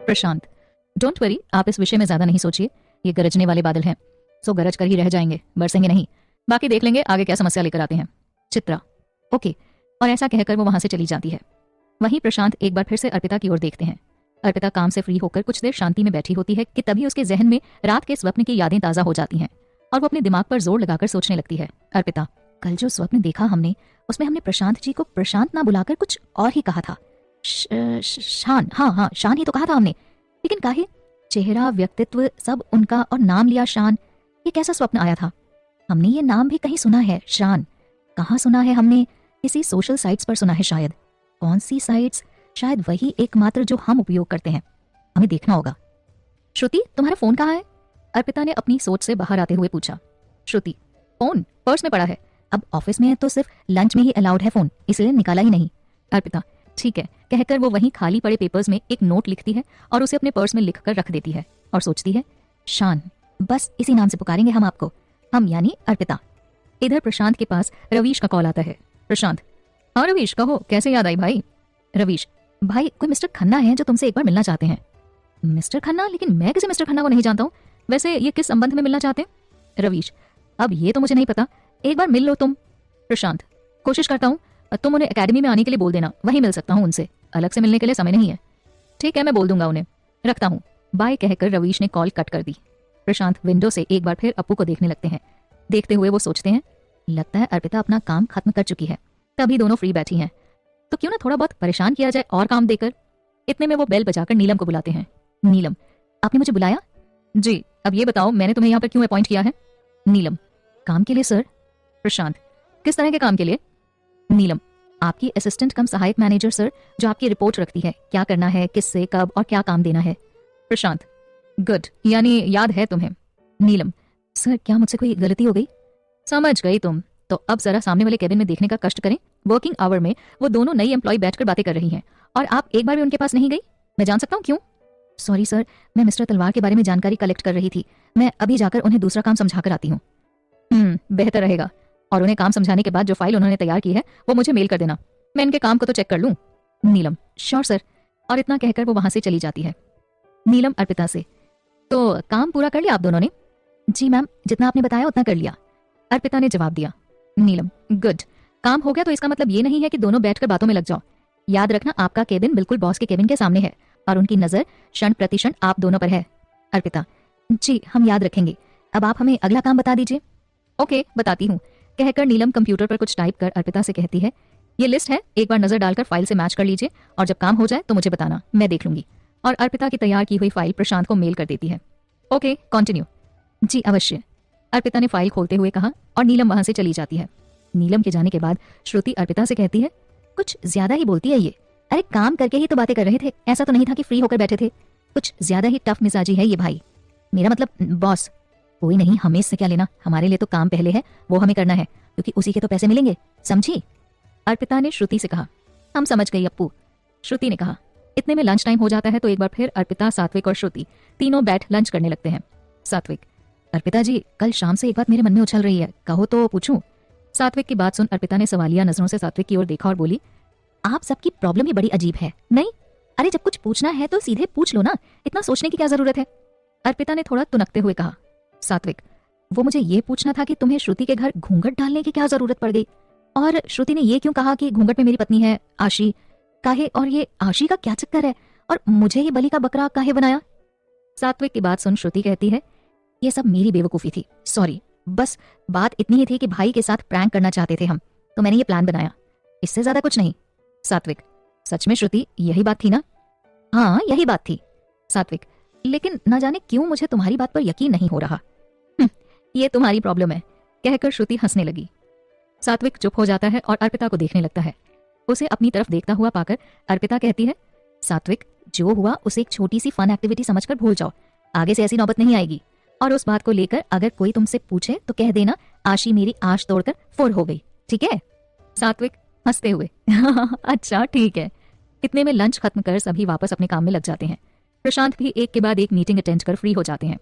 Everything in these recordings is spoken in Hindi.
प्रशांत, डोंट वरी, आप इस विषय में ज्यादा नहीं सोचिए। ये गरजने वाले बादल हैं, सो गरज कर ही रह जाएंगे, बरसेंगे नहीं। बाकी देख लेंगे आगे क्या समस्या लेकर आते हैं। चित्रा, ओके। और ऐसा कहकर वो वहां से चली जाती है। वहीं प्रशांत एक बार फिर से अर्पिता की ओर देखते हैं। अर्पिता काम से फ्री होकर कुछ देर शांति में बैठी होती है कि तभी उसके जहन में रात के स्वप्न की यादें ताजा हो जाती हैं और वो अपने दिमाग पर जोर लगाकर सोचने लगती है। अर्पिता, कल जो स्वप्न देखा हमने, उसमें हमने प्रशांत जी को प्रशांत ना बुलाकर कुछ और ही कहा था। शान, हाँ, शान ही तो कहा था हमने, लेकिन काहे? चेहरा, व्यक्तित्व सब उनका और नाम लिया शान। ये कैसा स्वप्न आया था? हमने ये नाम भी कहीं सुना है, शान। कहाँ सुना है हमने? किसी सोशल साइट्स पर सुना है शायद। कौन सी साइट्स? शायद वही एकमात्र जो हम उपयोग करते हैं। हमें देखना होगा। श्रुति, तुम्हारा फोन कहाँ है? अर्पिता ने अपनी सोच से बाहर आते हुए पूछा। श्रुति, फोन पर्स में पड़ा है। अब ऑफिस में है तो सिर्फ लंच में ही अलाउड है फोन, इसलिए निकाला ही नहीं। अर्पिता, ठीक है, कहकर वो वहीं खाली पड़े पेपर्स में एक नोट लिखती है और उसे अपने पर्स में लिखकर रख देती है और सोचती है, शान, बस इसी नाम से पुकारेंगे हम आपको, हम यानी अर्पिता। इधर प्रशांत के पास रवीश का कॉल आता है। प्रशांत, हाँ रवीश, कहो, कैसे याद आई भाई? रवीश, भाई कोई मिस्टर खन्ना है जो तुमसे एक बार मिलना चाहते हैं। मिस्टर खन्ना? लेकिन मैं किसी मिस्टर खन्ना को नहीं जानता हूँ। वैसे ये किस संबंध में मिलना चाहते हैं? रवीश, अब ये तो मुझे नहीं पता, एक बार मिल लो तुम। प्रशांत, कोशिश करता हूँ, तुम उन्हें एकेडमी में आने के लिए बोल देना, वहीं मिल सकता हूँ उनसे, अलग से मिलने के लिए समय नहीं है। ठीक है, मैं बोल दूंगा उन्हें, रखता हूँ, बाय कहकर रवीश ने कॉल कट कर दी। प्रशांत विंडो से एक बार फिर अप्पू को देखने लगते हैं। देखते हुए वो सोचते हैं, लगता है अर्पिता अपना काम खत्म कर चुकी है, तभी दोनों फ्री बैठी हैं, तो क्यों ना थोड़ा बहुत परेशान किया जाए और काम देकर। इतने में वो बेल बजाकर नीलम को बुलाते हैं। नीलम, आपने मुझे बुलाया? जी, अब ये बताओ मैंने तुम्हें यहाँ पर क्यों अपॉइंट किया है? नीलम, काम के लिए सर। प्रशांत, किस तरह के काम के लिए? नीलम, आपकी असिस्टेंट कम सहायक मैनेजर सर, जो आपकी रिपोर्ट रखती है, क्या करना है, किससे, कब और क्या काम देना है। प्रशांत, गुड, यानी याद है तुम्हें। नीलम, सर क्या मुझसे कोई गलती हो गई? समझ गई तुम, तो अब जरा सामने वाले केबिन में देखने का कष्ट करें। वर्किंग आवर में वो दोनों नई एम्प्लॉय बैठकर बातें कर रही हैं और आप एक बार भी उनके पास नहीं गई। मैं जान सकता हूँ क्यों? सॉरी सर, मैं मिस्टर तलवार के बारे में जानकारी कलेक्ट कर रही थी, मैं अभी जाकर उन्हें दूसरा काम समझा कर आती हूँ। बेहतर रहेगा, और उन्हें काम समझाने के बाद जो फाइल उन्होंने तैयार की है वो मुझे मेल कर देना, मैं इनके काम को तो चेक कर लूँ। नीलम, श्योर सर, और इतना कहकर वो वहां से चली जाती है। नीलम अर्पिता से, तो काम पूरा कर लिया आप दोनों ने? जी मैम, जितना आपने बताया उतना कर लिया, अर्पिता ने जवाब दिया। नीलम, गुड, काम हो गया तो इसका मतलब ये नहीं है कि दोनों बैठकर बातों में लग जाओ। याद रखना आपका केबिन बिल्कुल बॉस के केबिन के सामने है और उनकी नजर क्षण प्रतिक्षण आप दोनों पर है। अर्पिता, जी हम याद रखेंगे, अब आप हमें अगला काम बता दीजिए। ओके, बताती हूँ, कहकर नीलम कंप्यूटर पर कुछ टाइप कर अर्पिता से कहती है, ये लिस्ट है, एक बार नजर डालकर फाइल से मैच कर लीजिए और जब काम हो जाए तो मुझे बताना, मैं देख लूंगी। और अर्पिता की तैयार की हुई फाइल प्रशांत को मेल कर देती है। Okay, continue. जी अवश्य, अर्पिता ने फाइल खोलते हुए कहा और नीलम वहां से चली जाती है। नीलम के जाने के बाद श्रुति अर्पिता से कहती है, कुछ ज्यादा ही बोलती है ये, अरे काम करके ही तो बातें कर रहे थे, ऐसा तो नहीं था कि फ्री होकर बैठे थे, कुछ ज्यादा ही टफ मिजाजी है ये भाई। मेरा मतलब बॉस। कोई नहीं, हमें इससे क्या लेना, हमारे लिए तो काम पहले है, वो हमें करना है, क्योंकि उसी के तो पैसे मिलेंगे, समझी? अर्पिता ने श्रुति से कहा। हम समझ गई अप्पू, श्रुति ने कहा। इतने में लंच टाइम हो जाता है तो एक बार फिर अर्पिता, सात्विक और श्रुति तीनों बैठ लंच करने लगते हैं। सात्विक, अर्पिता जी कल शाम से एक बात मेरे मन में उछल रही है, कहो तो पूछूं? सात्विक की बात सुन अर्पिता ने सवालिया नजरों से सात्विक की ओर देखा और बोली, आप सबकी प्रॉब्लम ही बड़ी अजीब है। नहीं, अरे जब कुछ पूछना है तो सीधे पूछ लो ना, इतना सोचने की क्या जरूरत है? अर्पिता ने थोड़ा तुनकते हुए कहा। सात्विक, वो मुझे ये पूछना था कि तुम्हें श्रुति के घर घूंघट डालने की क्या जरूरत पड़ गई, और श्रुति ने ये क्यों कहा कि घूंघट में मेरी पत्नी है आशी, काहे, और ये आशी का क्या चक्कर है, और मुझे ही बलि का बकरा काहे बनाया? सात्विक की बात सुन श्रुति कहती है, ये सब मेरी बेवकूफी थी, सॉरी, बस बात इतनी ही थी कि भाई के साथ प्रैंक करना चाहते थे हम, तो मैंने ये प्लान बनाया, इससे ज्यादा कुछ नहीं। सात्विक, सच में श्रुति यही बात थी ना? हाँ यही बात थी। सात्विक, लेकिन न जाने क्यों मुझे तुम्हारी बात पर यकीन नहीं हो रहा। ये तुम्हारी प्रॉब्लम है, कहकर श्रुति हंसने लगी। सात्विक चुप हो जाता है और अर्पिता को देखने लगता है। उसे अपनी तरफ देखता हुआ पाकर अर्पिता कहती है, सात्विक जो हुआ उसे एक छोटी सी फन एक्टिविटी समझकर भूल जाओ, आगे से ऐसी नौबत नहीं आएगी, और उस बात को लेकर अगर कोई तुमसे पूछे तो कह देना आशी मेरी आश तोड़कर फुर हो गई, ठीक है? सात्विक हंसते हुए अच्छा ठीक है। इतने में लंच खत्म कर सभी वापस अपने काम में लग जाते हैं। प्रशांत भी एक के बाद एक मीटिंग अटेंड कर फ्री हो जाते हैं।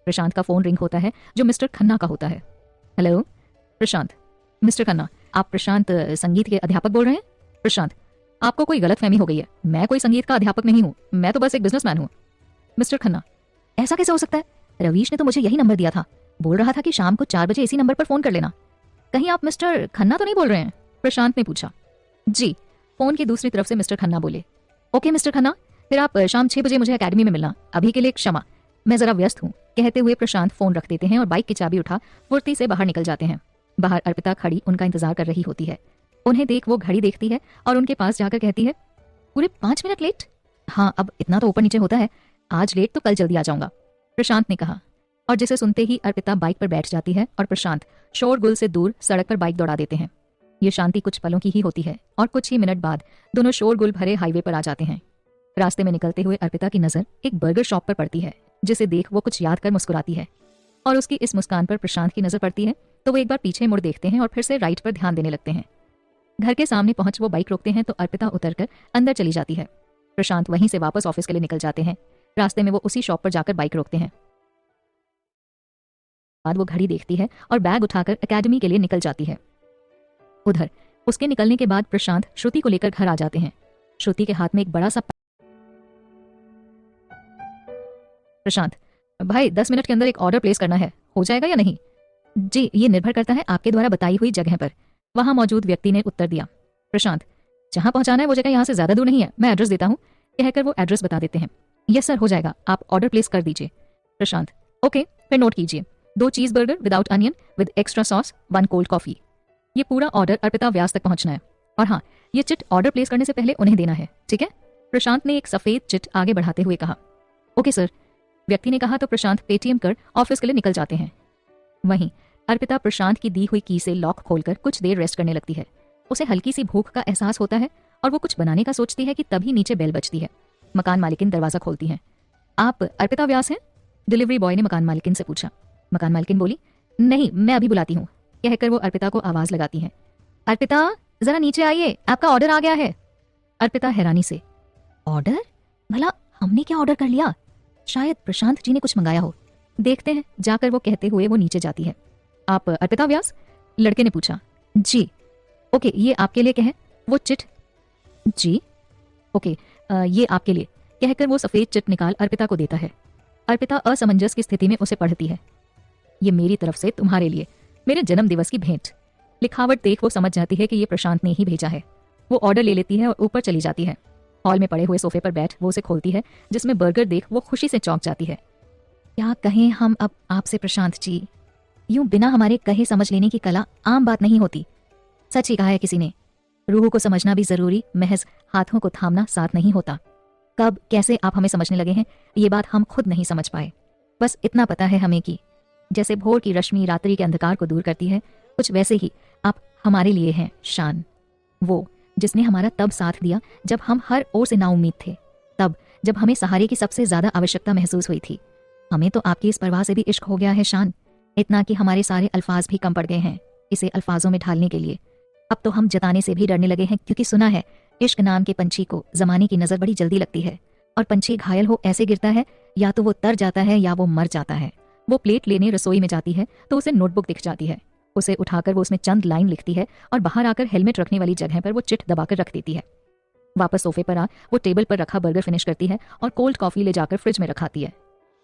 प्रशांत का फोन रिंग होता है जो मिस्टर खन्ना का होता है। हेलो प्रशांत, मिस्टर खन्ना, आप प्रशांत संगीत के अध्यापक बोल रहे हैं? प्रशांत, आपको कोई गलतफहमी हो गई है, मैं कोई संगीत का अध्यापक नहीं हूँ, मैं तो बस एक बिजनेसमैन हूँ। मिस्टर खन्ना, ऐसा कैसे हो सकता है? रवीश ने तो मुझे यही नंबर दिया था, बोल रहा था कि शाम को 4 बजे इसी नंबर पर फोन कर लेना। कहीं आप मिस्टर खन्ना तो नहीं बोल रहे हैं? प्रशांत ने पूछा। जी, फोन की दूसरी तरफ से मिस्टर खन्ना बोले। ओके मिस्टर खन्ना, फिर आप शाम 6 बजे मुझे एकेडमी में मिलना। अभी के लिए क्षमा, मैं जरा व्यस्त हूँ, कहते हुए प्रशांत फोन रख देते हैं और बाइक की चाबी उठा फुर्ती से बाहर निकल जाते हैं। बाहर अर्पिता खड़ी उनका इंतजार कर रही होती है। उन्हें देख वो घड़ी देखती है और उनके पास जाकर कहती है, पूरे 5 मिनट लेट? हाँ, अब इतना तो ऊपर नीचे होता है, आज लेट तो कल जल्दी आ जाऊंगा, प्रशांत ने कहा। और जिसे सुनते ही अर्पिता बाइक पर बैठ जाती है और प्रशांत शोरगुल से दूर सड़क पर बाइक दौड़ा देते हैं। ये शांति कुछ पलों की ही होती है और कुछ ही मिनट बाद दोनों शोरगुल भरे हाईवे पर आ जाते हैं। रास्ते में निकलते हुए अर्पिता की नजर एक बर्गर शॉप पर पड़ती है, जिसे देख वो कुछ याद कर मुस्कुराती है। और उसकी इस मुस्कान पर प्रशांत की नजर पड़ती है तो वो एक बार पीछे मुड़ देखते हैं और फिर से राइट पर ध्यान देने लगते हैं। घर के सामने पहुंच वो बाइक रोकते हैं तो अर्पिता उतरकर अंदर चली जाती है। प्रशांत वहीं से वापस ऑफिस के लिए निकल जाते हैं। रास्ते में वो उसी शॉप पर जाकर बाइक रोकते हैं। बाद वो घड़ी देखती है और बैग उठाकर एकेडमी के लिए निकल जाती है। उधर उसके निकलने के बाद प्रशांत श्रुति को लेकर घर आ जाते हैं। श्रुति के हाथ में एक बड़ा सा प्रशांत, भाई 10 मिनट के अंदर एक ऑर्डर प्लेस करना है, हो जाएगा या नहीं? जी, ये निर्भर करता है आपके द्वारा बताई हुई जगह पर, वहां मौजूद व्यक्ति ने उत्तर दिया। प्रशांत, जहां पहुंचाना है वो जगह यहाँ से ज्यादा दूर नहीं है, मैं एड्रेस देता हूँ, कहकर वो एड्रेस बता देते हैं। यस सर, हो जाएगा, आप ऑर्डर प्लेस कर दीजिए। प्रशांत, ओके, फिर नोट कीजिए, 2 चीज burger without onion with extra sauce, 1 cold coffee. ये पूरा ऑर्डर अर्पिता व्यास तक पहुंचना है। और हाँ, ये चिट ऑर्डर प्लेस करने से पहले उन्हें देना है, ठीक है? प्रशांत ने एक सफेद चिट आगे बढ़ाते हुए कहा। ओके सर, व्यक्ति ने कहा तो प्रशांत पेटीएम कर ऑफिस के लिए निकल जाते हैं। वहीं अर्पिता प्रशांत की दी हुई की से लॉक खोलकर कुछ देर रेस्ट करने लगती है। उसे हल्की सी भूख का एहसास होता है और वो कुछ बनाने का सोचती है कि तभी नीचे बेल बजती है। मकान मालिकिन दरवाजा खोलती है। आप अर्पिता व्यास हैं? डिलीवरी बॉय ने मकान मालिकिन से पूछा। मकान मालिकिन बोली, नहीं, मैं अभी बुलाती हूँ, कहकर वो अर्पिता को आवाज लगाती है। अर्पिता, जरा नीचे आइए, आपका ऑर्डर आ गया है। अर्पिता हैरानी से, ऑर्डर? भला हमने क्या ऑर्डर कर लिया? शायद प्रशांत जी ने कुछ मंगाया हो, देखते हैं, जाकर वो कहते हुए वो नीचे जाती है। आप अर्पिता व्यास? लड़के ने पूछा। जी। ओके, ये आपके लिए क्या है? वो चिट। जी। ओके, ये आपके लिए, कहकर वो सफेद चिट निकाल अर्पिता को देता है। अर्पिता असमंजस की स्थिति में उसे पढ़ती है। ये मेरी तरफ से तुम्हारे लिए, मेरे जन्म दिवस की भेंट। लिखावट देख वो समझ जाती है कि ये प्रशांत ने ही भेजा है। वो ऑर्डर ले लेती है और ऊपर चली जाती है। हॉल में पड़े हुए सोफे पर बैठ वो उसे खोलती है, जिसमें बर्गर देख वो खुशी से चौंक जाती है। क्या कहें हम अब आपसे प्रशांत जी, यूं बिना हमारे कहे समझ लेने की कला आम बात नहीं होती। सच ही कहा है किसी ने, रूह को समझना भी जरूरी, महज हाथों को थामना साथ नहीं होता। कब कैसे आप हमें समझने लगे हैं, ये बात हम खुद नहीं समझ पाए। बस इतना पता है हमें कि जैसे भोर की रश्मि रात्रि के अंधकार को दूर करती है, कुछ वैसे ही आप हमारे लिए हैं शान। वो जिसने हमारा तब साथ दिया जब हम हर ओर से नाउम्मीद थे, तब जब हमें सहारे की सबसे ज्यादा आवश्यकता महसूस हुई थी। हमें तो आपकी इस परवाह से भी इश्क हो गया है शान, इतना कि हमारे सारे अल्फाज भी कम पड़ गए हैं इसे अल्फाजों में ढालने के लिए। अब तो हम जताने से भी डरने लगे हैं, क्योंकि सुना है इश्क नाम के पंछी को जमाने की नजर बड़ी जल्दी लगती है, और पंछी घायल हो ऐसे गिरता है, या तो वो तर जाता है या वो मर जाता है। वो प्लेट लेने रसोई में जाती है तो उसे नोटबुक दिख जाती है। उसे उठाकर वो उसमें चंद लाइन लिखती है और बाहर आकर हेलमेट रखने वाली जगह पर वो चिट दबाकर रख देती है। वापस सोफे पर आ वो टेबल पर रखा बर्गर फिनिश करती है और कोल्ड कॉफी ले जाकर फ्रिज में रखाती है।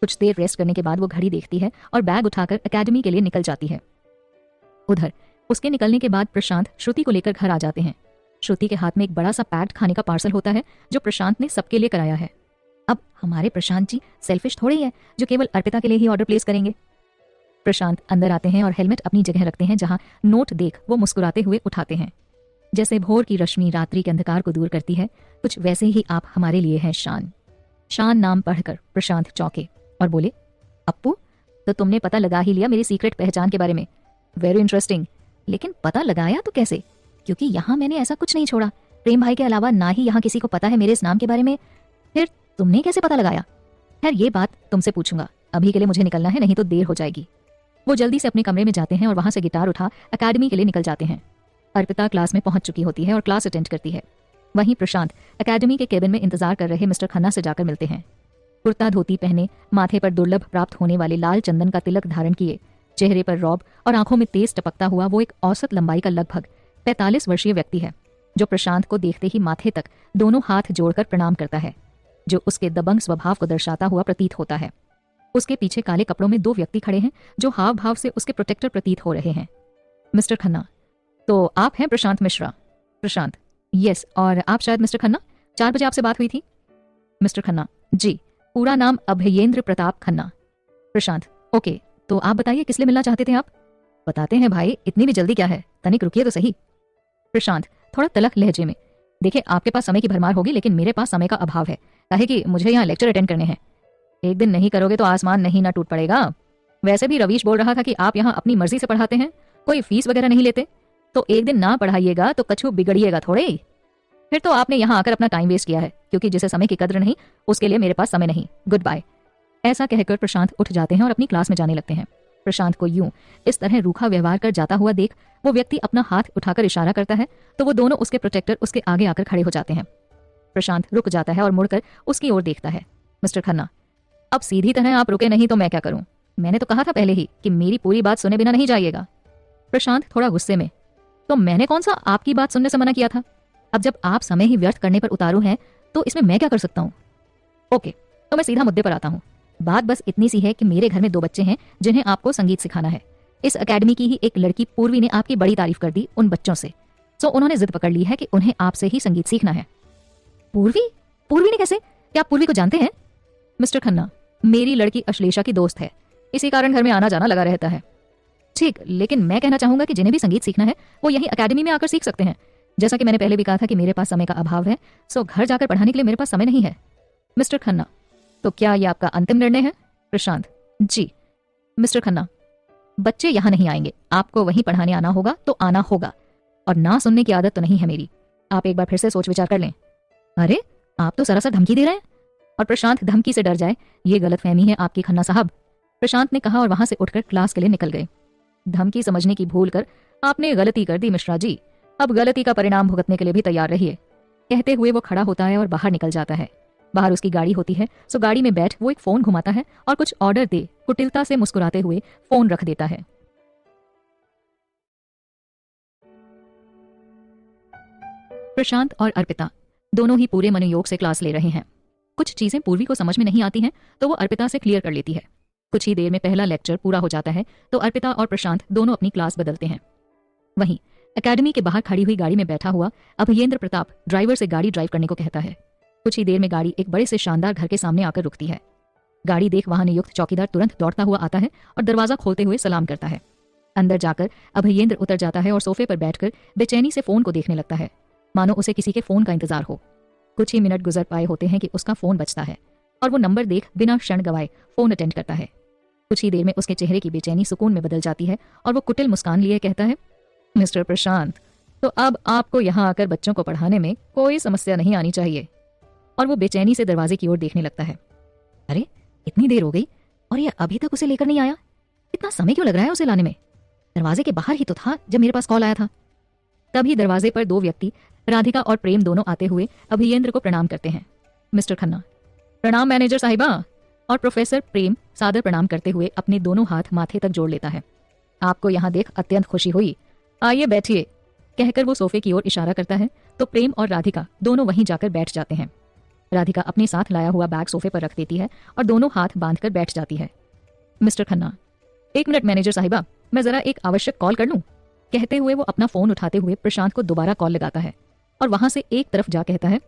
कुछ देर रेस्ट करने के बाद वो घड़ी देखती है और बैग उठाकर एकेडमी के लिए निकल जाती है। उधर उसके निकलने के बाद प्रशांत श्रुति को लेकर घर आ जाते हैं। श्रुति के हाथ में एक बड़ा सा पैक्ड खाने का पार्सल होता है जो प्रशांत ने सबके लिए कराया है। अब हमारे प्रशांत जी सेल्फिश थोड़ी है जो केवल अर्पिता के लिए ही ऑर्डर प्लेस करेंगे। प्रशांत अंदर आते हैं और हेलमेट अपनी जगह रखते हैं, जहां नोट देख वो मुस्कुराते हुए उठाते हैं। जैसे भोर की रश्मि रात्रि के अंधकार को दूर करती है, कुछ वैसे ही आप हमारे लिए हैं शान। शान नाम पढ़कर प्रशांत चौंके और बोले, अप्पू, तो तुमने पता लगा ही लिया मेरी सीक्रेट पहचान के बारे में। वेरी इंटरेस्टिंग, लेकिन पता लगाया तो कैसे? क्योंकि यहाँ मैंने ऐसा कुछ नहीं छोड़ा, प्रेम भाई के अलावा ना ही यहाँ किसी को पता है मेरे इस नाम के बारे में। फिर तुमने कैसे पता लगाया? खैर ये बात तुमसे पूछूंगा, अभी के लिए मुझे निकलना है, नहीं तो देर हो जाएगी। वो जल्दी से अपने कमरे में जाते हैं और वहां से गिटार उठा एकेडमी के लिए निकल जाते हैं। अर्पिता क्लास में पहुंच चुकी होती है और क्लास अटेंड करती है। वहीं प्रशांत एकेडमी के केबिन में इंतजार कर रहे मिस्टर खन्ना से जाकर मिलते हैं। कुर्ता धोती पहने, माथे पर दुर्लभ प्राप्त होने वाले लाल चंदन का तिलक धारण किए, चेहरे पर रौब और आंखों में तेज टपकता हुआ वो एक औसत लंबाई का लगभग 45 वर्षीय व्यक्ति है, जो प्रशांत को देखते ही माथे तक दोनों हाथ जोड़कर प्रणाम करता है। जो उसके दबंग स्वभाव को दर्शाता हुआ प्रतीत होता है। उसके पीछे काले कपड़ों में 2 व्यक्ति खड़े हैं जो हाव भाव से उसके प्रोटेक्टर प्रतीत हो रहे हैं। मिस्टर खन्ना, तो आप हैं प्रशांत मिश्रा? प्रशांत, यस, और आप शायद मिस्टर खन्ना, 4 बजे आपसे बात हुई थी। मिस्टर खन्ना, जी, पूरा नाम अभयेंद्र प्रताप खन्ना। प्रशांत, ओके, तो आप बताइए किस लिए मिलना चाहते थे आप? बताते हैं भाई, इतनी भी जल्दी क्या है, तनिक रुकिए तो सही। प्रशांत थोड़ा तलख लहजे में, देखिए आपके पास समय की भरमार होगी लेकिन मेरे पास समय का अभाव है, काहे कि मुझे यहाँ लेक्चर अटेंड करने हैं। एक दिन नहीं करोगे तो आसमान नहीं ना टूट पड़ेगा। वैसे भी रवीश बोल रहा था कि आप यहाँ अपनी मर्जी से पढ़ाते हैं, कोई फीस वगैरह नहीं लेते, तो एक दिन ना पढ़ाइएगा तो कछु बिगड़िएगा थोड़े ही। फिर तो आपने यहाँ आकर अपना टाइम वेस्ट किया है, क्योंकि जिसे समय की कद्र नहीं उसके लिए मेरे पास समय नहीं, गुड बाय। ऐसा कहकर प्रशांत उठ जाते हैं और अपनी क्लास में जाने लगते हैं। प्रशांत को यूं इस तरह रूखा व्यवहार कर जाता हुआ देख वो व्यक्ति अपना हाथ उठाकर इशारा करता है तो वो दोनों उसके प्रोटेक्टर उसके आगे आकर खड़े हो जाते हैं। प्रशांत रुक जाता है और मुड़कर उसकी ओर देखता है। मिस्टर खन्ना, अब सीधी तरह आप रुके नहीं तो मैं क्या करूं? मैंने तो कहा था पहले ही कि मेरी पूरी बात सुने बिना नहीं जाइएगा। प्रशांत थोड़ा गुस्से में, तो मैंने कौन सा आपकी बात सुनने से मना किया था? अब जब आप समय ही व्यर्थ करने पर उतारू हैं तो इसमें मैं क्या कर सकता हूँ? ओके, तो मैं सीधा मुद्दे पर आता हूँ। बात बस इतनी सी है कि मेरे घर में 2 बच्चे हैं जिन्हें आपको संगीत सिखाना है। इस एकेडमी की ही एक लड़की पूर्वी ने आपकी बड़ी तारीफ कर दी उन बच्चों से, सो उन्होंने जिद पकड़ ली है कि उन्हें आपसे ही संगीत सीखना है। पूर्वी? पूर्वी ने कैसे? क्या आप पूर्वी को जानते हैं? मिस्टर खन्ना, मेरी लड़की अश्लेषा की दोस्त है, इसी कारण घर में आना जाना लगा रहता है। ठीक, लेकिन मैं कहना चाहूंगा कि जिन्हें भी संगीत सीखना है वो यही अकेडमी में आकर सीख सकते हैं। जैसा कि मैंने पहले भी कहा था कि मेरे पास समय का अभाव है, सो घर जाकर पढ़ाने के लिए मेरे पास समय नहीं है। मिस्टर खन्ना, तो क्या यह आपका अंतिम निर्णय है? प्रशांत, जी। मिस्टर खन्ना, बच्चे यहाँ नहीं आएंगे, आपको वहीं पढ़ाने आना होगा तो आना होगा, और ना सुनने की आदत तो नहीं है मेरी। आप एक बार फिर से सोच विचार कर लें। अरे, आप तो सरासर धमकी दे रहे हैं। और प्रशांत धमकी से डर जाए, ये गलतफहमी है आपकी खन्ना साहब, प्रशांत ने कहा और वहां से उठकर क्लास के लिए निकल गए। धमकी समझने की भूल कर आपने गलती कर दी मिश्रा जी, अब गलती का परिणाम भुगतने के लिए भी तैयार रहिए। कहते हुए वो खड़ा होता है और बाहर निकल जाता है। बाहर उसकी गाड़ी होती है, सो गाड़ी में बैठ वो एक फोन घुमाता है और कुछ ऑर्डर दे कुटिलता से मुस्कुराते हुए फोन रख देता है। प्रशांत और अर्पिता दोनों ही पूरे मनोयोग से क्लास ले रहे हैं। कुछ चीजें पूर्वी को समझ में नहीं आती हैं तो वो अर्पिता से क्लियर कर लेती है। कुछ ही देर में पहला लेक्चर पूरा हो जाता है तो अर्पिता और प्रशांत दोनों अपनी क्लास बदलते हैं। वहीं एकेडमी के बाहर खड़ी हुई गाड़ी में बैठा हुआ अभयेंद्र प्रताप ड्राइवर से गाड़ी ड्राइव करने को कहता है। कुछ ही देर में गाड़ी एक बड़े से शानदार घर के सामने आकर रुकती है। गाड़ी देख वहां नियुक्त चौकीदार तुरंत दौड़ता हुआ आता है और दरवाजा खोलते हुए सलाम करता है। अंदर जाकर अभयेंद्र उतर जाता है और सोफे पर बैठकर बेचैनी से फोन को देखने लगता है, मानो उसे किसी के फोन का इंतजार हो। कुछ ही मिनट गुजर पाए होते हैं कि उसका फोन बजता है और वो नंबर देख बिना क्षण गवाए फोन अटेंड करता है। कुछ ही देर में उसके चेहरे की बेचैनी सुकून में बदल जाती है और वो कुटिल मुस्कान लिए कहता है, मिस्टर प्रशांत, तो अब आपको यहाँ आकर बच्चों को पढ़ाने में कोई समस्या नहीं आनी चाहिए। और वो बेचैनी से दरवाजे की ओर देखने लगता है। अरे, इतनी देर हो गई और ये अभी तक उसे लेकर नहीं आया, इतना समय क्यों लग रहा है उसे लाने में? दरवाजे के बाहर ही तो था जब मेरे पास कॉल आया था। तभी दरवाजे पर 2 व्यक्ति राधिका और प्रेम दोनों आते हुए अभयेंद्र को प्रणाम करते हैं। मिस्टर खन्ना, प्रणाम मैनेजर साहिबा। और प्रोफेसर प्रेम सादर प्रणाम करते हुए अपने दोनों हाथ माथे तक जोड़ लेता है। आपको यहाँ देख अत्यंत खुशी हुई, आइए बैठिए, कहकर वो सोफे की ओर इशारा करता है तो प्रेम और राधिका दोनों वहीं जाकर बैठ जाते हैं। राधिका अपने साथ लाया हुआ बैग सोफे पर रख देती है और दोनों हाथ बांधकर बैठ जाती है। मिस्टर खन्ना, 1 मिनट मैनेजर साहिबा, मैं जरा एक आवश्यक कॉल कर लूं, कहते हुए वो अपना फोन उठाते हुए प्रशांत को दोबारा कॉल लगाता है और वहां से एक तरफ जा कहता है,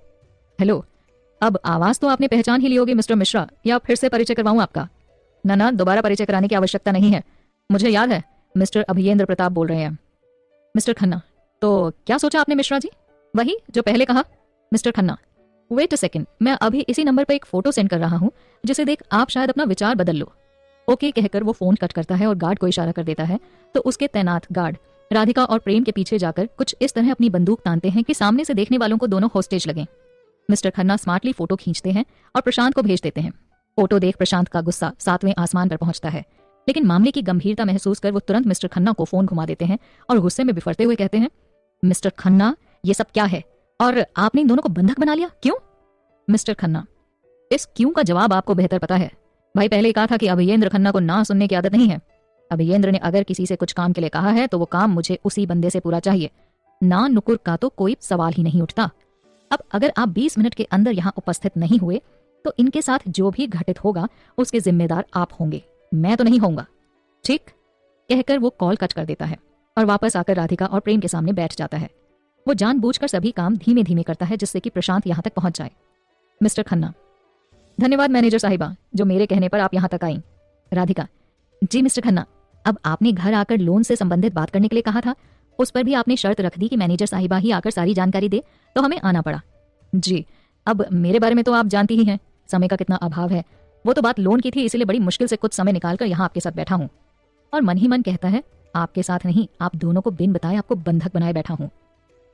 हेलो। अब आवाज तो आपने पहचान ही ली होगी मिस्टर मिश्रा, या फिर से परिचय करवाऊं आपका? ना, दोबारा परिचय कराने की आवश्यकता नहीं है, मुझे याद है, मिस्टर अभयेंद्र प्रताप बोल रहे हैं। मिस्टर खन्ना, तो क्या सोचा आपने मिश्रा जी? वही जो पहले कहा। Mister Khanna, wait a second, मैं अभी इसी नंबर पर एक फोटो सेंड कर रहा हूं जिसे देख आप शायद अपना विचार बदल लो। ओके कहकर वो फोन कट करता है और गार्ड को इशारा कर देता है तो उसके तैनात गार्ड राधिका और प्रेम के पीछे जाकर कुछ इस तरह अपनी बंदूक तानते हैं कि सामने से देखने वालों को दोनों होस्टेज लगें। मिस्टर खन्ना स्मार्टली फोटो खींचते हैं और प्रशांत को भेज देते हैं। फोटो देख प्रशांत का गुस्सा 7वें आसमान पर पहुंचता है, लेकिन मामले की गंभीरता महसूस कर वो तुरंत मिस्टर खन्ना को फोन घुमा देते हैं और गुस्से में बिफरते हुए कहते हैं, मिस्टर खन्ना, ये सब क्या है और आपने इन दोनों को बंधक बना लिया, क्यों? मिस्टर खन्ना, इस क्यों का जवाब आपको बेहतर पता है। भाई पहले ही कहा था कि अभयेंद्र खन्ना को ना सुनने की आदत नहीं है। अभयेंद्र ने अगर किसी से कुछ काम के लिए कहा है तो वो काम मुझे उसी बंदे से पूरा चाहिए, ना नुकुर का तो कोई सवाल ही नहीं उठता। अब अगर आप 20 मिनट के अंदर यहाँ उपस्थित नहीं हुए तो इनके साथ जो भी घटित होगा उसके जिम्मेदार आप होंगे, मैं तो नहीं होऊंगा, ठीक? कहकर वो कॉल कट कर देता है और वापस आकर राधिका और प्रेम के सामने बैठ जाता है। वो जानबूझकर सभी काम धीमे धीमे करता है जिससे कि प्रशांत यहाँ तक पहुंच जाए। मिस्टर खन्ना, धन्यवाद मैनेजर साहिबा, जो मेरे कहने पर आप यहाँ तक आई। राधिका, जी मिस्टर खन्ना, अब आपने घर आकर लोन से संबंधित बात करने के लिए कहा था, उस पर भी आपने शर्त रख दी कि मैनेजर साहिबा ही आकर सारी जानकारी दे, तो हमें आना पड़ा। जी, अब मेरे बारे में तो आप जानती ही हैं, समय का कितना अभाव है। वो तो बात लोन की थी, इसीलिए बड़ी मुश्किल से कुछ समय निकालकर यहाँ आपके साथ बैठा हूँ। और मन ही मन कहता है, आपके साथ नहीं, आप दोनों को बिन बताए आपको बंधक बनाए बैठा हूँ।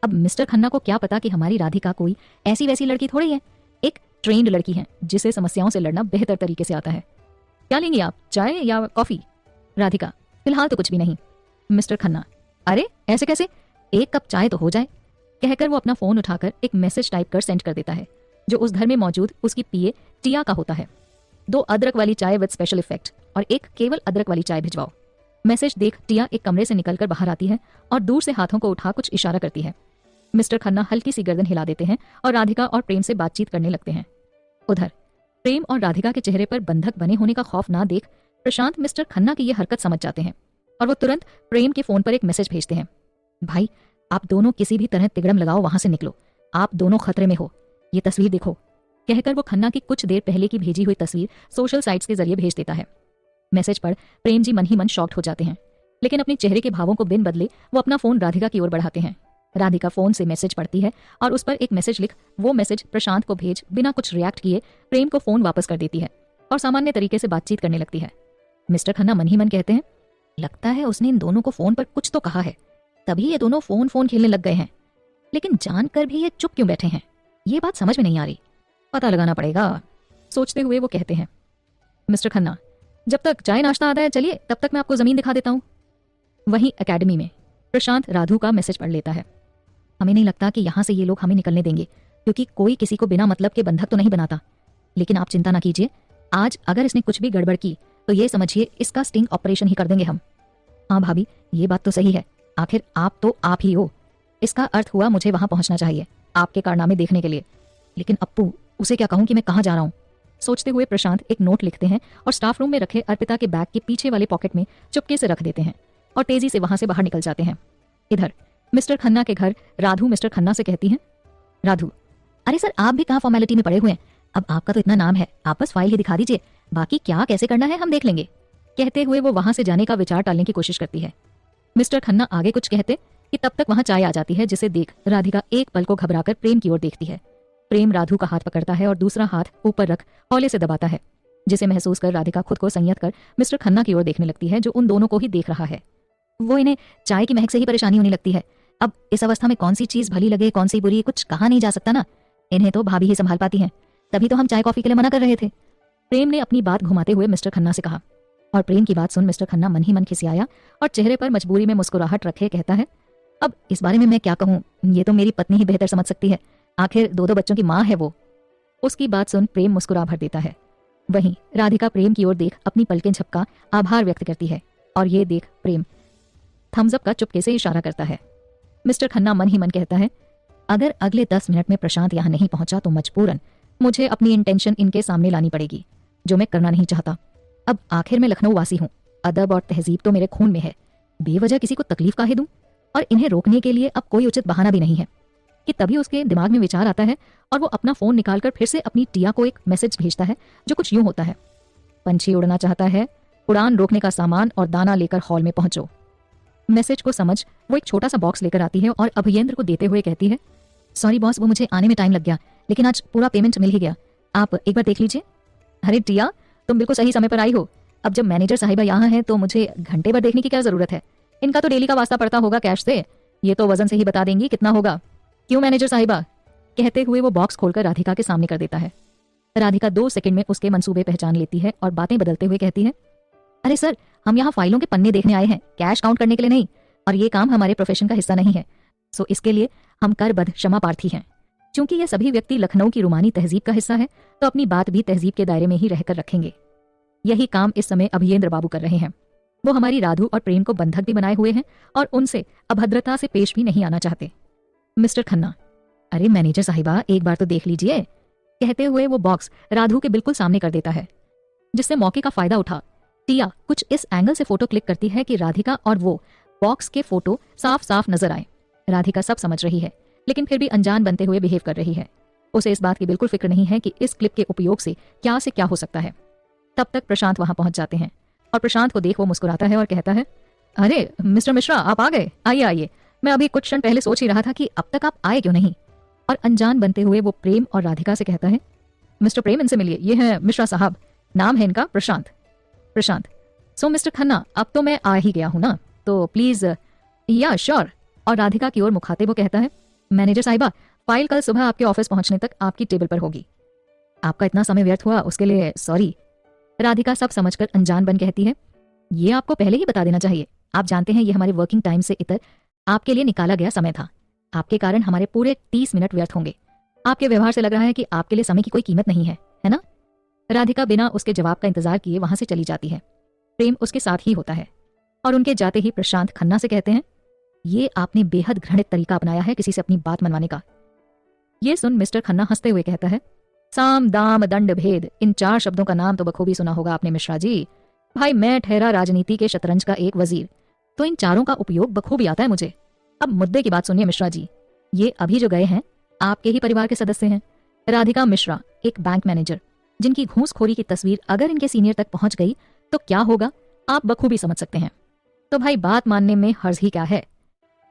अब मिस्टर खन्ना को क्या पता कि हमारी राधिका कोई ऐसी वैसी लड़की थोड़ी है, एक ट्रेंड लड़की है जिसे समस्याओं से लड़ना बेहतर तरीके से आता है। क्या लेंगी आप, चाय या कॉफी? राधिका, फिलहाल तो कुछ भी नहीं। मिस्टर खन्ना, अरे ऐसे कैसे, एक कप चाय तो हो जाए। कहकर वो अपना फोन उठाकर एक मैसेज टाइप कर सेंड कर देता है, जो उस घर में मौजूद उसकी पीए टिया का होता है। 2 अदरक वाली चाय विद स्पेशल इफेक्ट और 1 केवल अदरक वाली चाय भिजवाओ। मैसेज देख टिया एक कमरे से निकलकर बाहर आती है और दूर से हाथों को उठा कुछ इशारा करती है। मिस्टर खन्ना हल्की सी गर्दन हिला देते हैं और राधिका और प्रेम से बातचीत करने लगते हैं। उधर प्रेम और राधिका के चेहरे पर बंधक बने होने का खौफ ना देख प्रशांत मिस्टर खन्ना की यह हरकत समझ जाते हैं और वो तुरंत प्रेम के फोन पर एक मैसेज भेजते हैं, भाई आप दोनों किसी भी तरह तिगड़म लगाओ, वहां से निकलो, आप दोनों खतरे में हो, ये तस्वीर देखो। कहकर वो खन्ना की कुछ देर पहले की भेजी हुई तस्वीर सोशल साइट्स के जरिए भेज देता है। मैसेज पढ़ प्रेम जी मन ही मन शॉक्ड हो जाते हैं, लेकिन अपने चेहरे के भावों को बिन बदले वो अपना फोन राधिका की ओर बढ़ाते हैं। राधिका फोन से मैसेज पढ़ती है और उस पर एक मैसेज लिख वो मैसेज प्रशांत को भेज बिना कुछ रिएक्ट किए प्रेम को फोन वापस कर देती है और सामान्य तरीके से बातचीत करने लगती है। मिस्टर खन्ना मन ही मन कहते हैं, लगता है उसने इन दोनों को फोन पर कुछ तो कहा है, तभी ये दोनों फोन खेलने लग गए हैं। लेकिन जानकर भी ये चुप क्यों बैठे हैं, ये बात समझ में नहीं आ रही, पता लगाना पड़ेगा। सोचते हुए वो कहते हैं, मिस्टर खन्ना, जब तक चाय नाश्ता आता है चलिए, तब तक मैं आपको जमीन दिखा देता हूँ। वहीं एकेडमी में प्रशांत राधु का मैसेज पढ़ लेता है, हमें नहीं लगता कि यहाँ से ये लोग हमें निकलने देंगे, क्योंकि कोई किसी को बिना मतलब के बंधक तो नहीं बनाता। लेकिन आप चिंता ना कीजिए, आज अगर इसने कुछ भी गड़बड़ की तो ये समझिए इसका स्टिंग ऑपरेशन ही कर देंगे हम। हाँ भाभी, ये बात तो सही है, आखिर आप तो आप ही हो। इसका अर्थ हुआ मुझे वहां पहुंचना चाहिए आपके कारनामे देखने के लिए। लेकिन अप्पू, उसे क्या कहूं कि मैं कहाँ जा रहा हूँ? सोचते हुए प्रशांत एक नोट लिखते हैं और स्टाफ रूम में रखे अर्पिता के बैग के पीछे वाले पॉकेट में चुपके से रख देते हैं और तेजी से वहां से बाहर निकल जाते हैं। इधर मिस्टर खन्ना के घर राधु मिस्टर खन्ना से कहती हैं, राधु, अरे सर आप भी कहाँ फॉर्मेलिटी में पड़े हुए हैं, अब आपका तो इतना नाम है, आप बस फाइल ही दिखा दीजिए, बाकी क्या कैसे करना है हम देख लेंगे। कहते हुए वो वहां से जाने का विचार टालने की कोशिश करती है। मिस्टर खन्ना आगे कुछ कहते कि तब तक वहां चाय आ जाती है, जिसे देख राधिका एक पल को घबराकर प्रेम की ओर देखती है। प्रेम राधु का हाथ पकड़ता है और दूसरा हाथ ऊपर रख हौले से दबाता है, जिसे महसूस कर राधिका खुद को संयत कर मिस्टर खन्ना की ओर देखने लगती है, जो उन दोनों को ही देख रहा है। वो इन्हें चाय की महक से ही परेशानी होने लगती है। अब इस अवस्था में कौन सी चीज भली लगे कौन सी बुरी, कुछ कहा नहीं जा सकता ना, इन्हें तो भाभी ही संभाल पाती हैं, तभी तो हम चाय कॉफी के लिए मना कर रहे थे। प्रेम ने अपनी बात घुमाते हुए मिस्टर खन्ना से कहा, और प्रेम की बात सुन मिस्टर खन्ना मन ही मन खिसियाया और चेहरे पर मजबूरी में मुस्कुराहट रखे कहता है, अब इस बारे में मैं क्या कहूँ, ये तो मेरी पत्नी ही बेहतर समझ सकती है, आखिर 2 बच्चों की माँ है वो। उसकी बात सुन प्रेम मुस्कुरा भर देता है। वहीं राधिका प्रेम की ओर देख अपनी पलकें झपका आभार व्यक्त करती है और ये देख प्रेम थम्स अप का चुपके से इशारा करता है। मिस्टर खन्ना मन ही मन कहता है, अगर अगले 10 मिनट में प्रशांत यहाँ नहीं पहुंचा तो मजबूरन मुझे अपनी इंटेंशन इनके सामने लानी पड़ेगी, जो मैं करना नहीं चाहता। अब आखिर मैं लखनऊ वासी हूँ, अदब और तहजीब तो मेरे खून में है, बेवजह किसी को तकलीफ काहे दूं? और इन्हें रोकने के लिए अब कोई उचित बहाना भी नहीं है। कि तभी उसके दिमाग में विचार आता है और वो अपना फोन निकालकर फिर से अपनी टिया को एक मैसेज भेजता है, जो कुछ यूं होता है, पंछी उड़ना चाहता है, उड़ान रोकने का सामान और दाना लेकर हॉल में पहुंचो। मैसेज को समझ वो एक छोटा सा बॉक्स लेकर आती है और अभियेंद्र को देते हुए कहती है, सॉरी बॉस, वो मुझे आने में टाइम लग गया, लेकिन आज पूरा पेमेंट मिल ही गया, आप एक बार देख लीजिए। अरे टिया, तुम बिल्कुल सही समय पर आई हो, अब जब मैनेजर साहिबा यहाँ है तो मुझे घंटे भर देखने की क्या जरूरत है, इनका तो डेली का वास्ता पड़ता होगा कैश से, ये तो वजन से ही बता देंगी कितना होगा, क्यों मैनेजर साहिबा? कहते हुए वो बॉक्स खोलकर राधिका के सामने कर देता है। राधिका 2 सेकंड में उसके मंसूबे पहचान लेती है और बातें बदलते हुए कहती है, अरे सर, हम यहाँ फाइलों के पन्ने देखने आए हैं, कैश काउंट करने के लिए नहीं, और ये काम हमारे प्रोफेशन का हिस्सा नहीं है, सो इसके लिए हम करबद्ध क्षमा प्रार्थी हैं। क्योंकि ये सभी व्यक्ति लखनऊ की रूमानी तहजीब का हिस्सा है, तो अपनी बात भी तहजीब के दायरे में ही रहकर रखेंगे। यही काम इस समय अभियेंद्र बाबू कर रहे हैं। वो हमारी राधु और प्रेम को बंधक भी बनाए हुए हैं और उनसे अभद्रता से पेश भी नहीं आना चाहते। मिस्टर खन्ना, अरे मैनेजर साहिबा, एक बार तो देख लीजिए। कहते हुए वो बॉक्स राधु के बिल्कुल सामने कर देता है, जिससे मौके का फायदा उठा टिया कुछ इस एंगल से फोटो क्लिक करती है कि राधिका और वो बॉक्स के फोटो साफ साफ नजर आए। राधिका सब समझ रही है, लेकिन फिर भी अनजान बनते हुए बिहेव कर रही है। उसे इस बात की बिल्कुल फिक्र नहीं है कि इस क्लिप के उपयोग से क्या हो सकता है। तब तक प्रशांत वहां पहुंच जाते हैं और प्रशांत को देख वो मुस्कुराता है और कहता है, अरे मिस्टर मिश्रा, आप आ गए, आइए आइए। मैं अभी कुछ क्षण पहले सोच ही रहा था कि अब तक आप आए क्यों नहीं। और अनजान बनते हुए वो प्रेम और राधिका से कहता है, मिस्टर प्रेम, इनसे मिलिए, ये है मिश्रा साहब, नाम है इनका प्रशांत। प्रशांत, सो मिस्टर खन्ना, अब तो मैं आ ही गया हूं ना, तो प्लीज। या श्योर। और राधिका की ओर मुखातिब वो कहता है, मैनेजर साहिबा, फाइल कल सुबह आपके ऑफिस पहुंचने तक आपकी टेबल पर होगी। आपका इतना समय व्यर्थ हुआ उसके लिए सॉरी। राधिका सब समझकर अनजान बन कहती है, ये आपको पहले ही बता देना चाहिए। आप जानते हैं ये हमारे वर्किंग टाइम से इतर आपके लिए निकाला गया समय था। आपके कारण हमारे पूरे 30 मिनट व्यर्थ होंगे। आपके व्यवहार से लग रहा है कि आपके लिए समय की कोई कीमत नहीं है ना। राधिका बिना उसके जवाब का इंतजार किए वहां से चली जाती है। प्रेम उसके साथ ही होता है और उनके जाते ही प्रशांत खन्ना से कहते हैं, ये आपने बेहद घृणित तरीका अपनाया है किसी से अपनी बात मनवाने का। ये सुन मिस्टर खन्ना हंसते हुए कहता है, साम दाम दंड भेद, इन 4 शब्दों का नाम तो बखूबी सुना होगा आपने मिश्रा जी। भाई मैं ठहरा राजनीति के शतरंज का एक वजीर, तो इन चारों का उपयोग बखूबी आता है मुझे। अब मुद्दे की बात सुनिए मिश्रा जी, ये अभी जो गए हैं आपके ही परिवार के सदस्य हैं। राधिका मिश्रा, एक बैंक मैनेजर, जिनकी घूसखोरी की तस्वीर अगर इनके सीनियर तक पहुंच गई तो क्या होगा आप बखूबी समझ सकते हैं। तो भाई बात मानने में हर्ज ही क्या है,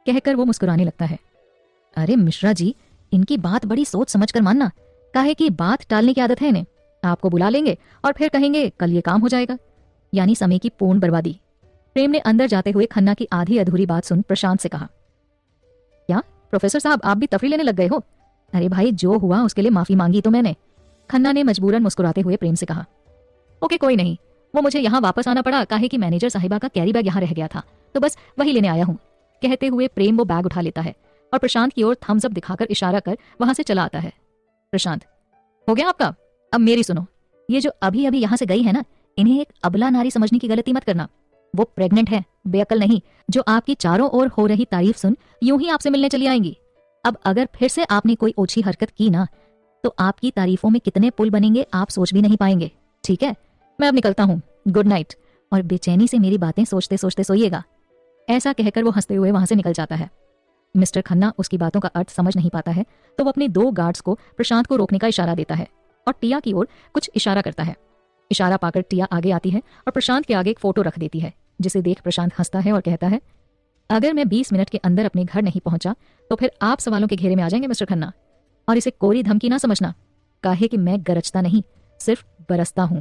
कहकर वो मुस्कुराने लगता है। अरे मिश्रा जी, इनकी बात बड़ी सोच समझ कर मानना, काहे कि बात टालने की आदत है इन्हें। आपको बुला लेंगे और फिर कहेंगे कल ये काम हो जाएगा, यानी समय की पूर्ण बर्बादी। प्रेम ने अंदर जाते हुए खन्ना की आधी अधूरी बात सुन प्रशांत से कहा, क्या प्रोफेसर साहब आप भी तफरी लेने लग गए हो। अरे भाई जो हुआ उसके लिए माफी मांगी तो मैंने। खन्ना ने मजबूरन मुस्कुराते हुए प्रेम से कहा, ओके कोई नहीं, वो मुझे यहाँ वापस आना पड़ा काहे कि मैनेजर साहिबा का कैरी बैग यहाँ रह गया था, तो बस वही लेने आया हूँ। कहते हुए प्रेम वो बैग उठा लेता है और प्रशांत की ओर थम्स अप दिखाकर इशारा कर वहां से चला आता है। प्रशांत, हो गया आपका? अब मेरी सुनो, ये जो अभी अभी यहाँ से गई है ना, इन्हें एक अबला नारी समझने की गलती मत करना। वो प्रेग्नेंट है, बेअकल नहीं, जो आपकी चारों ओर हो रही तारीफ सुन यूं ही आपसे मिलने चली आएंगी। अब अगर फिर से आपने कोई ओछी हरकत की ना, तो आपकी तारीफों में कितने पुल बनेंगे आप सोच भी नहीं पाएंगे। ठीक है, मैं अब निकलता हूँ, गुड नाइट। और बेचैनी से मेरी बातें सोचते सोचते सोइएगा। ऐसा कहकर वो हंसते हुए वहां से निकल जाता है। मिस्टर खन्ना उसकी बातों का अर्थ समझ नहीं पाता है, तो वो अपने 2 गार्ड्स को प्रशांत को रोकने का इशारा देता है और टिया की ओर कुछ इशारा करता है। इशारा पाकर टिया आगे आती है और प्रशांत के आगे एक फोटो रख देती है, जिसे देख प्रशांत हंसता है और कहता है, अगर मैं 20 मिनट के अंदर अपने घर नहीं पहुंचा तो फिर आप सवालों के घेरे में आ जाएंगे मिस्टर खन्ना। और इसे कोरी धमकी ना समझना, काहे कि मैं गरजता नहीं, सिर्फ बरसता हूं,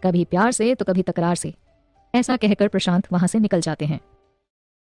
कभी प्यार से तो कभी तकरार से। ऐसा कहकर प्रशांत वहां से निकल जाते हैं।